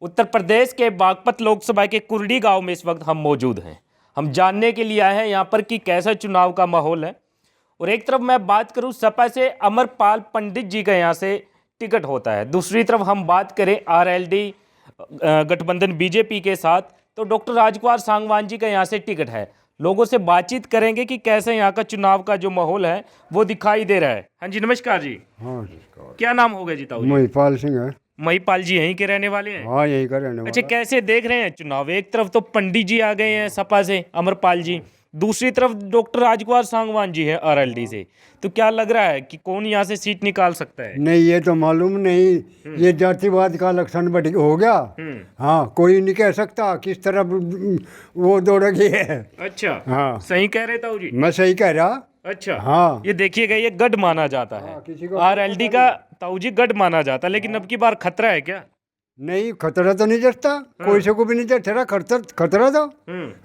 उत्तर प्रदेश के बागपत लोकसभा के कुर्डी गांव में इस वक्त हम मौजूद हैं। हम जानने के लिए आए हैं यहाँ पर कि कैसा चुनाव का माहौल है। और एक तरफ मैं बात करूँ सपा से अमरपाल पंडित जी का यहाँ से टिकट होता है, दूसरी तरफ हम बात करें आरएलडी गठबंधन बीजेपी के साथ तो डॉक्टर राजकुमार सांगवान जी का यहाँ से टिकट है। लोगों से बातचीत करेंगे कि कैसे यहाँ का चुनाव का जो माहौल है वो दिखाई दे रहा है। हाँ जी, नमस्कार जी। हाँ, क्या नाम होगा जी? ताऊ जी महिपाल सिंह है। महिपाल जी यहीं के रहने वाले हैं? हाँ, यही का रहने अच्छा, वाला। कैसे देख रहे हैं चुनाव? एक तरफ तो पंडित जी आ गए हैं सपा से अमरपाल जी, दूसरी तरफ डॉक्टर राजकुमार सांगवान जी है आरएलडी से, तो क्या लग रहा है कि कौन यहाँ से सीट निकाल सकता है? नहीं, ये तो मालूम नहीं, ये जातिवाद का लक्षण बढ़ हो गया। हाँ, कोई नहीं कह सकता किस तरफ वो दौड़ेगी है। अच्छा, हाँ, सही कह रहे ताऊ जी? मैं सही कह रहा। अच्छा, हाँ, ये देखिएगा, ये गढ़ माना जाता है किसी को आरएलडी का, ताऊ जी गढ़ माना जाता है, लेकिन अब की बार खतरा है क्या? नहीं, खतरा तो नहीं जचता, कोई से को भी नहीं जचता खतरा तो।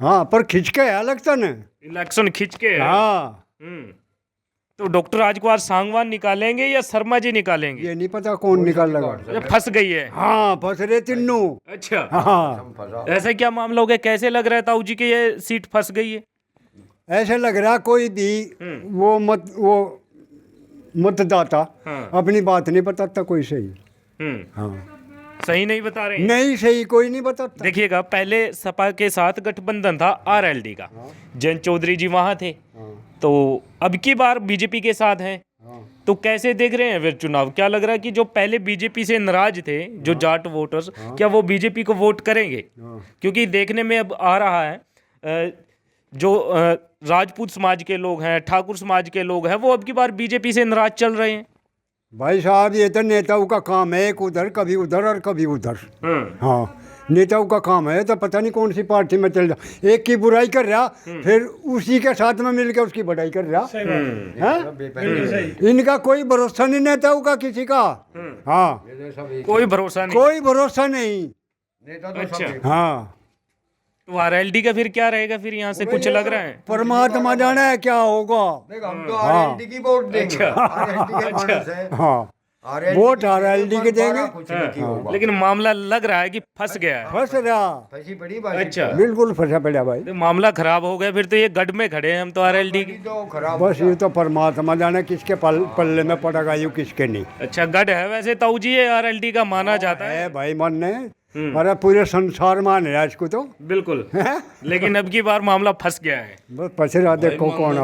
हाँ, पर खिंच के है इलेक्शन। इलेक्शन खींच के है। हाँ, तो डॉक्टर राजकुमार सांगवान निकालेंगे या शर्मा जी निकालेंगे? ये नहीं पता कौन निकालेगा। ये फंस गई है। हाँ, फंस रहे तीनों। अच्छा, हाँ, ऐसा क्या मामला हो गया? कैसे लग रहा है ताऊ जी कि ये सीट फंस गई है? ऐसे लग रहा कोई भी वो मतदाता अपनी बात नहीं बताता कोई सही। हाँ, सही नहीं बता रहे हैं? नहीं, सही कोई नहीं बताता। देखिएगा, पहले सपा के साथ गठबंधन था आरएलडी का, जयंत चौधरी जी वहां थे, तो अब की बार बीजेपी के साथ हैं। तो कैसे देख रहे हैं फिर चुनाव? क्या लग रहा है कि जो पहले बीजेपी से नाराज थे, जो जाट वोटर्स, क्या वो बीजेपी को वोट करेंगे? क्योंकि देखने में अब आ रहा है जो राजपूत समाज के लोग हैं, ठाकुर समाज के लोग हैं, वो अब की बार बीजेपी से नाराज चल रहे हैं। भाई साहब, ये तो नेताओं का काम है, एक उधर कभी उधर और कभी उधर। हाँ, नेताओं का काम है, तो पता नहीं कौन सी पार्टी में चल रहा, एक की बुराई कर रहा फिर उसी के साथ में मिलकर उसकी बढ़ाई कर रहा है। इनका कोई भरोसा नहीं नेताओं का किसी का। हाँ, कोई भरोसा नहीं। कोई भरोसा नहीं। अच्छा, हाँ, तो आरएलडी का फिर क्या रहेगा? फिर यहाँ से कुछ लग रहा है? परमात्मा जाने है क्या होगा। हम तो आरएलडी की वोट देंगे। आरएलडी के मानस है। हाँ, वोट आरएलडी के देंगे। कुछ नहीं होगा। लेकिन मामला लग रहा है कि फंस गया है। फंस रहा, फंसी बड़ी बात। अच्छा, बिल्कुल फंसा पड़ा भाई। तो मामला खराब हो गया फिर तो। ये गढ़ में खड़े हैं हम तो आरएलडी के। तो खराब। बस ये तो परमात्मा जाने किसके पल्ले में पड़ेगा, ये किसके नहीं अच्छा, गढ़ है वैसे ताऊ जी, ये आरएलडी का माना जाता है। है भाई। मन ने अरे पूरे संसार मान रहा है इसको तो। बिल्कुल, लेकिन अब की बार मामला फंस गया है। बस पछरा देखो कौन आ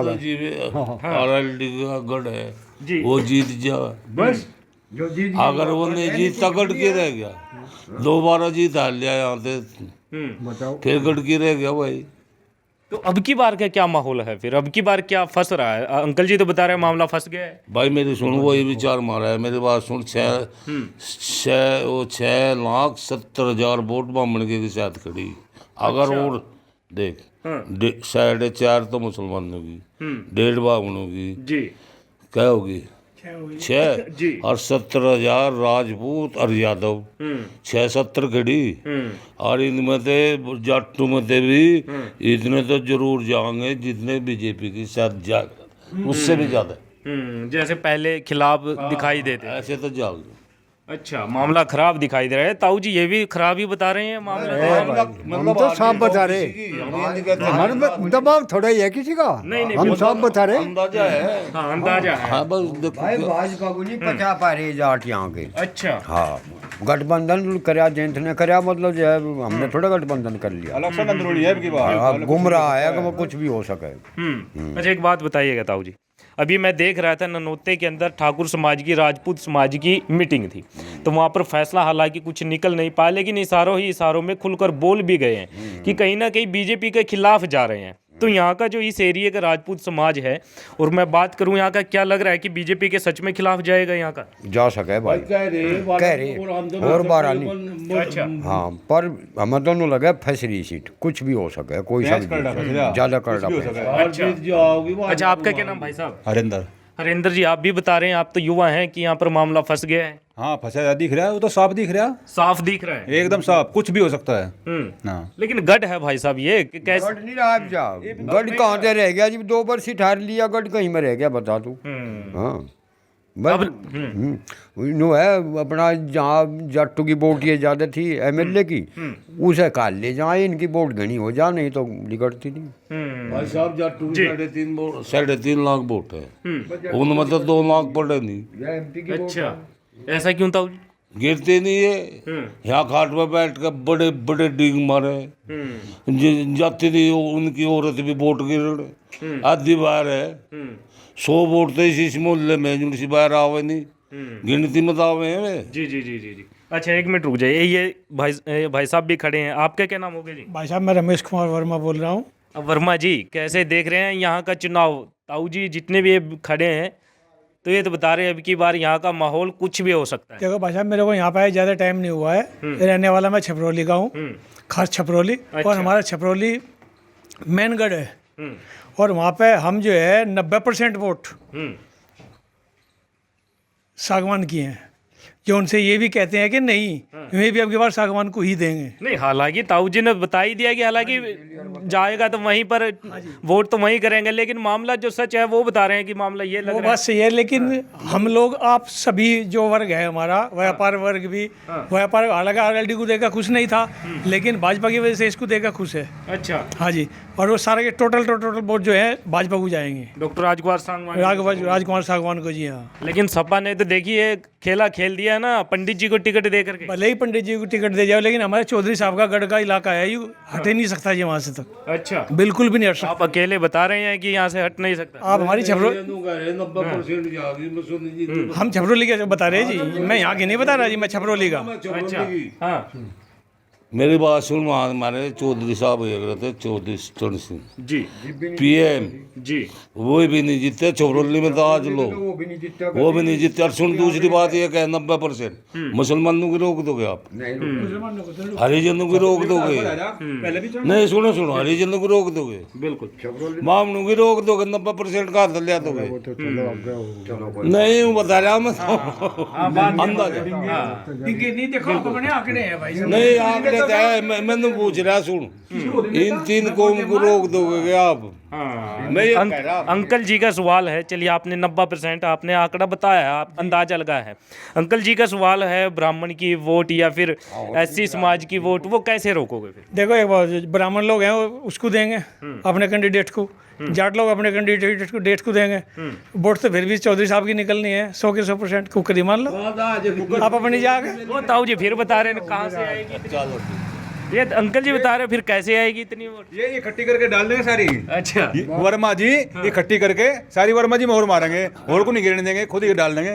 आरएलडी का गढ़ है जी। वो जीत जा। बस जो जीत अगर वो नहीं जीतता गढ़ की रह गया। दोबारा जीत हार लिया यहाँ से, बताओ। फिर गढ़ की रह गया भाई। तो अब की बार का क्या माहौल है फिर? अब की बार क्या फंस रहा है? अंकल जी तो बता रहे हैं मामला फंस गया है। भाई मेरी सुन, वो ये विचार मारा है मेरी बात सुन। 6,70,000 वोट बामण के साथ खड़ी। अगर और देख, 4.5 तो मुसलमानों की, 1.5 बामणों की, जी क्या होगी 6 जी। और 70,000 राजपूत और यादव, 6-70 खड़ी। और इनमें से जाटू में से भी इतने तो जरूर जाएंगे जितने बीजेपी के साथ जाएगा, उससे भी ज्यादा। जैसे पहले खिलाफ दिखाई देते। ऐसे तो जाओगे। अच्छा, मामला खराब दिखाई दे रहा है। ताऊ जी ये भी खराब ही बता रहे हैं मामला। हम तो साफ बता रहे, हमारे दबाव थोड़ा ही है किसी का। नहीं, हम साफ बता रहे। अंदाजा है। हाँ, अंदाजा है। हाँ, बस देखो भाई भाजपा को नहीं पचा पा रहे जाट यहाँ के। अच्छा, हाँ, गठबंधन कराया जयंत ने कराया, मतलब जो है हमने थोड़ा गठबंधन कर लिया। इलेक्शन अंदरूनी है की बात। अब घूम रहा है कि वो कुछ भी हो सके। अच्छा, एक बात बताइएगा ताऊ जी, अभी मैं देख रहा था ननौते के अंदर ठाकुर समाज की, राजपूत समाज की मीटिंग थी, तो वहाँ पर फैसला हालांकि कुछ निकल नहीं पाया, लेकिन इशारों में खुलकर बोल भी गए हैं कि कहीं ना कहीं बीजेपी के खिलाफ जा रहे हैं। तो यहाँ का जो इस एरिया का राजपूत समाज है, और मैं बात करूँ यहाँ का, क्या लग रहा है कि बीजेपी के सच में खिलाफ जाएगा यहाँ का? जा सके भाई, कह रहे और बार नहीं। अच्छा, हाँ, पर हमें दोनों लगे फैसली सीट, कुछ भी हो सके, कोई सा भी ज्यादा कर अच्छा, आपका क्या नाम भाई साहब? हरेंद्र जी, आप भी बता रहे हैं, आप तो युवा हैं, कि यहाँ पर मामला फंस गया है। हाँ, फंसा दिख रहा है, वो तो साफ दिख रहा है, साफ दिख रहा है एकदम साफ, कुछ भी हो सकता है। हाँ, लेकिन गढ़ है भाई साहब, ये कैसे? गढ़ नहीं रहा जा, गढ़ कहाँ से रह गया जी? 2 बार सीट हार लिया, गढ़ कहीं में रह गया, बता तू। हाँ, बस नो है अपना जहाँ जाटू की वोट ये ज़्यादा थी एमएलए की, उसे काल ले जाए, इनकी वोट घनी हो जा, नहीं तो बिगड़ती नहीं। भाई साहब जाटू की 3.5 लाख वोट है, उनमें तो 2 लाख पड़े नहीं। अच्छा, ऐसा क्यों ताऊ जी? गिरते नहीं है, यहाँ खाट में बैठ कर बड़े बड़े डींग मारे, जाती थी उनकी औरत भी वोट गिर आधी बार है, 100 वोट तो इसी मोहल्ले में जुड़ी बाहर आवे नहीं, गिनती में आवे हैं। जी जी जी जी जी। अच्छा, एक मिनट रुक जाइए, ये भाई साहब भी खड़े हैं, आपका क्या नाम हो गया जी? भाई साहब मैं रमेश कुमार वर्मा बोल रहा हूँ। अब वर्मा जी कैसे देख रहे हैं यहाँ का चुनाव? ताऊ जी जितने भी ये खड़े हैं तो ये तो बता रहे हैं अब की बार यहाँ का माहौल कुछ भी हो सकता है। देखो भाई साहब मेरे को यहाँ पे ज़्यादा टाइम नहीं हुआ है, रहने वाला मैं छपरौली का हूँ, खास छपरौली। और हमारा छपरौली मैनगढ़ है और वहाँ पे हम जो है 90% वोट सागवान किए हैं, जो उनसे ये भी कहते हैं कि नहीं वे भी अब की बार सागवान को ही देंगे। नहीं, हालांकि ताऊ जी ने बता ही दिया कि हालांकि जाएगा तो वहीं पर वोट तो वहीं करेंगे, लेकिन मामला जो सच है वो बता रहे हैं कि मामला ये लग वो रहा बात सही है, लेकिन हम लोग आप सभी जो वर्ग है हमारा व्यापार वर्ग भी, व्यापार हालांकि आरएलडी को देकर खुश नहीं था, लेकिन भाजपा की वजह से इसको देकर खुश है। है। अच्छा, हाँ जी, और वो सारे के टोटल वोट जो है भाजपा को जाएंगे, डॉक्टर राजकुमार सांगवान। राजकुमार सागवान को। जी हाँ, लेकिन सपा ने तो देखिए खेला खेल दिया ना, पंडित जी को टिकट दे करके। भले ही पंडित जी को टिकट दे जाओ, लेकिन हमारे चौधरी साहब का गढ़ का इलाका है, ये हट ही नहीं सकता जी वहाँ से तक, अच्छा, बिल्कुल भी नहीं हट सकता। आप अकेले बता रहे हैं कि यहाँ से हट नहीं सकता। आप हमारी हम छपरौली के बता रहे हैं जी, मैं यहाँ की नहीं बता रहा जी, मैं छपरौली का। अच्छा, हाँ मेरी बात सुन, हमारे चौधरी साहब एक रहे थे, चौधरी चरण सिंह जी पीएम, जी, वो भी नहीं जीते छपरौली में, तो आज लोग वो भी नहीं जीते। और सुन, दूसरी बात ये है 90% मुसलमानों की रोक दोगे आप, हरिजनों की रोक दोगे, नहीं सुनो सुनो, हरिजनों की रोक दोगे, बिल्कुल, मामलों की रोक दोगे, 90% का हाथ लिया दोगे, नहीं वो बता रहा मैं अंदाजा नहीं देखो अपने आंकड़े हैं भाई, नहीं आंकड़े तो है, मैंने पूछ रहा सुन, इन 3 कौम को रोक दोगे क्या आप? मैं ये कह रहा अंकल जी का सवाल है, चलिए आपने 90% आपने आंकड़ा बताया, आप अंदाजा लगा है। अंकल जी का सवाल है, ब्राह्मण की वोट या फिर एससी समाज की वोट, वो कैसे रोकोगे फिर? देखो एक बात, ब्राह्मण लोग हैं वो उसको देंगे अपने कैंडिडेट को, जाट लोग अपने कैंडिडेट को देंगे, वोट तो फिर भी चौधरी साहब की निकलनी है 100 के 100% कुकरी मान लो आप अपनी जाके। वो ताऊ जी फिर बता रहे हैं कहाँ से आएगी, ये अंकल जी बता रहे हैं फिर कैसे आएगी इतनी वोट? ये इकट्ठी करके डाल देंगे सारी। अच्छा, वर्मा जी इकट्ठी करके सारी वर्मा जी मोहर मारेंगे, और को नहीं गिरने देंगे, खुद ही डाल देंगे।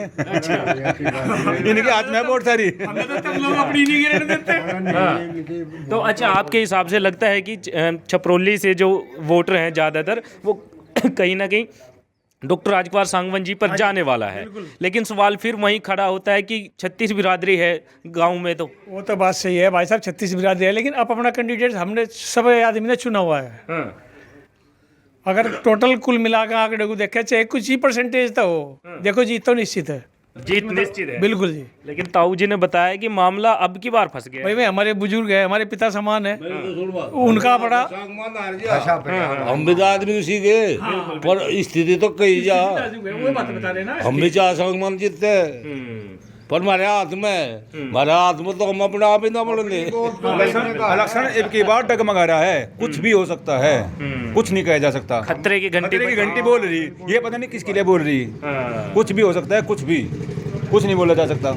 इनके हाथ में है वोट सारी। अपनी नहीं गिरने देते। तो अच्छा, आपके हिसाब से लगता है कि छपरौली से जो वोटर हैं ज़्यादातर वो कहीं ना कहीं डॉक्टर राजकुमार सांगवान जी पर जाने वाला है, लेकिन सवाल फिर वहीं खड़ा होता है कि 36 बिरादरी है गांव में, तो वो तो बात सही है भाई साहब, 36 बिरादरी है, लेकिन अब अपना कैंडिडेट हमने सब आदमी ने चुना हुआ है। अगर टोटल कुल मिला के आंकड़े को देखे, चाहे कुछ ही परसेंटेज तो हो, देखो जीत तो निश्चित है, जीत निश्चित है, बिल्कुल जी। लेकिन ताऊ जी ने बताया कि मामला अब की बार फंस गया। भाई हमारे बुजुर्ग है, हमारे पिता समान है, उनका बड़ा हम भी तो आदमी उसी के, पर स्थिति तो कही जा, हम भी चाह संगमान जीतते, पर हमारे हाथ में तो हम अपने आप ही ना बढ़ने। इलेक्शन एक की बार डगमगा रहा है, कुछ भी हो सकता है, कुछ नहीं कहा जा सकता। खतरे की घंटी बोल रही, ये पता नहीं किसके लिए बोल रही, कुछ भी हो सकता है, कुछ नहीं बोला जा सकता,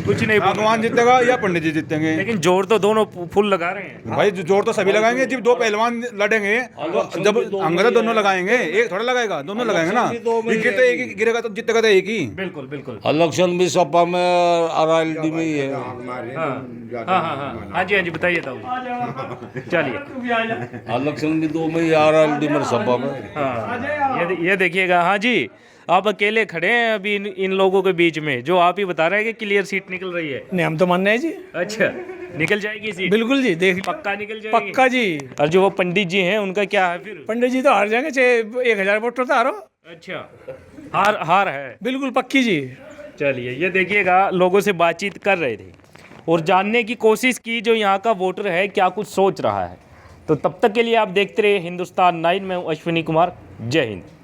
कुछ नहीं, भगवान जीतेगा या पंडित जी जीतेंगे। लेकिन जोर तो दोनों फुल लगा रहे हैं भाई, जोर तो सभी लगाएंगे, जब 2 पहलवान लड़ेंगे तो जब अंगद दोनों लगाएंगे, एक थोड़ा लगाएगा, दोनों लगाएंगे ना, एक तो एक ही गिरेगा तो जीतेगा तो एक ही। बिल्कुल बिल्कुल। इलेक्शन भी सपा में आरएलडी में ही है। हाँ जी बताइए ताऊ, चलिए। इलेक्शन भी 2 में ही आरएलडी में सपा में। हाँ, ये देखिएगा। हाँ जी, आप अकेले खड़े हैं अभी इन लोगों के बीच में, जो आप ही बता रहे हैं कि क्लियर सीट निकल रही है। नहीं, हम तो मान रहे हैं जी। अच्छा, निकल जाएगी सीट? बिल्कुल जी, देख पक्का निकल जाएगी, पक्का जी। और जो वो पंडित जी हैं उनका क्या है फिर? पंडित जी तो हार जाएंगे, चाहे 1000 वोट तो हारो। अच्छा, हार है, बिल्कुल पक्की जी। चलिए, ये देखिएगा, लोगों से बातचीत कर रहे थे और जानने की कोशिश की जो यहाँ का वोटर है क्या कुछ सोच रहा है। तो तब तक के लिए आप देखते रहिए हिंदुस्तान 9 में, अश्विनी कुमार। जय हिंद।